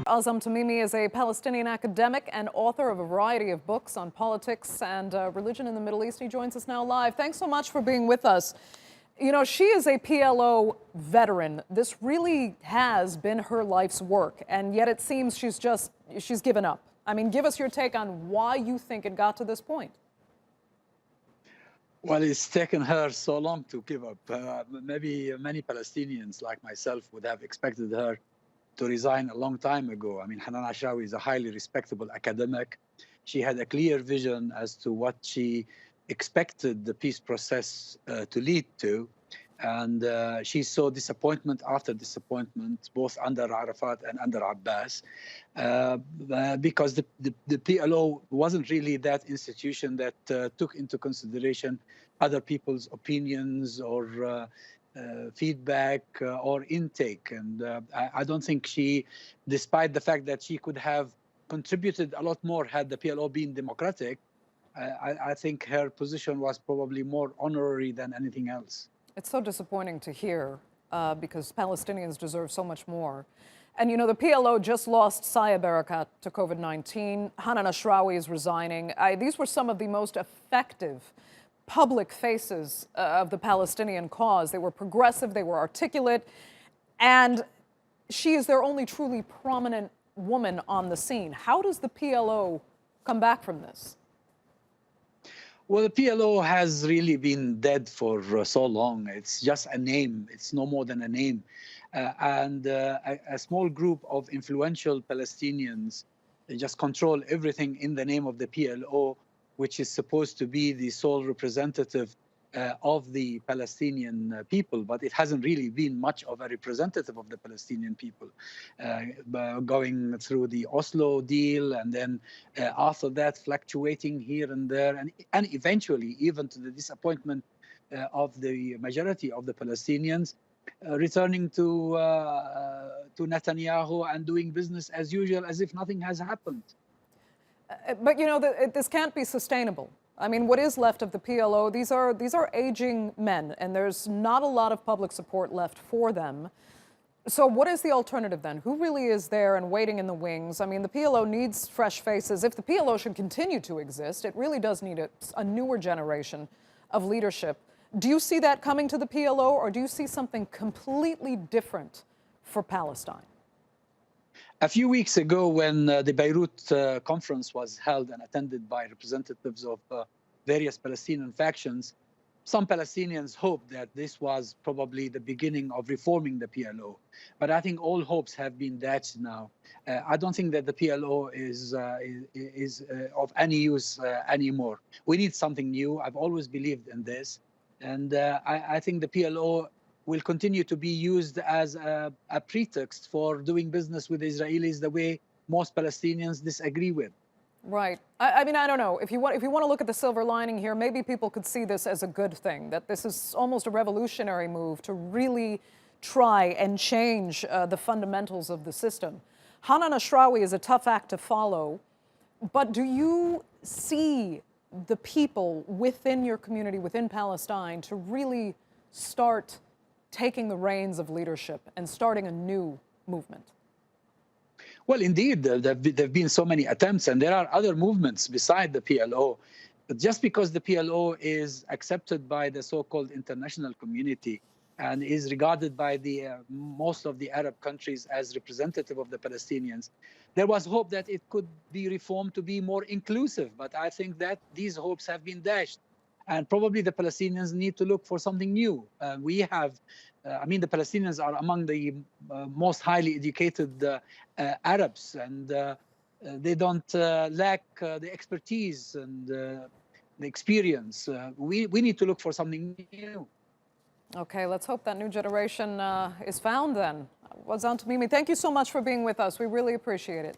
Azzam Tamimi is a Palestinian academic and author of a variety of books on politics and religion in the Middle East. He joins us now live. Thanks so much for being with us. You know, she is a PLO veteran. This really has been her life's work, and yet it seems she's given up. I mean, give us your take on why you think it got to this point. Well, it's taken her so long to give up. Maybe many Palestinians like myself would have expected her to resign a long time ago. I mean, Hanan Ashrawi is a highly respectable academic. She had a clear vision as to what she expected the peace process to lead to. And she saw disappointment after disappointment, both under Arafat and under Abbas, because the PLO wasn't really that institution that took into consideration other people's opinions or feedback or intake. And I don't think she, despite the fact that she could have contributed a lot more had the PLO been democratic, I think her position was probably more honorary than anything else. It's so disappointing to hear because Palestinians deserve so much more. And, you know, the PLO just lost Saya Barakat to COVID-19. Hanan Ashrawi is resigning. These were some of the most effective public faces of the Palestinian cause. They were progressive, they were articulate, and she is their only truly prominent woman on the scene. How does the PLO come back from this? Well, the PLO has really been dead for so long. It's just a name. It's no more than a name. And a small group of influential Palestinians just control everything in the name of the PLO, which is supposed to be the sole representative of the Palestinian people, but it hasn't really been much of a representative of the Palestinian people, going through the Oslo deal and then after that fluctuating here and there and eventually even to the disappointment of the majority of the Palestinians, returning to Netanyahu and doing business as usual as if nothing has happened. But, you know, this can't be sustainable. I mean, what is left of the PLO, these are aging men, and there's not a lot of public support left for them. So what is the alternative then? Who really is there and waiting in the wings? I mean, the PLO needs fresh faces. If the PLO should continue to exist, it really does need a newer generation of leadership. Do you see that coming to the PLO, or do you see something completely different for Palestine? A few weeks ago, when the Beirut conference was held and attended by representatives of various Palestinian factions, some Palestinians hoped that this was probably the beginning of reforming the PLO. But I think all hopes have been dashed now. I don't think that the PLO is of any use anymore. We need something new. I've always believed in this. And I think the PLO will continue to be used as a pretext for doing business with the Israelis the way most Palestinians disagree with. Right. I mean, I don't know. If you want to look at the silver lining here, maybe people could see this as a good thing, that this is almost a revolutionary move to really try and change the fundamentals of the system. Hanan Ashrawi is a tough act to follow, but do you see the people within your community, within Palestine, to really start taking the reins of leadership and starting a new movement? Well, indeed, there have been so many attempts, and there are other movements beside the PLO. But just because the PLO is accepted by the so-called international community and is regarded by the most of the Arab countries as representative of the Palestinians, there was hope that it could be reformed to be more inclusive. But I think that these hopes have been dashed. And probably the Palestinians need to look for something new. I mean, the Palestinians are among the most highly educated Arabs, and they don't lack the expertise and the experience. We need to look for something new. Okay, let's hope that new generation is found then. Azzam Tamimi, thank you so much for being with us. We really appreciate it.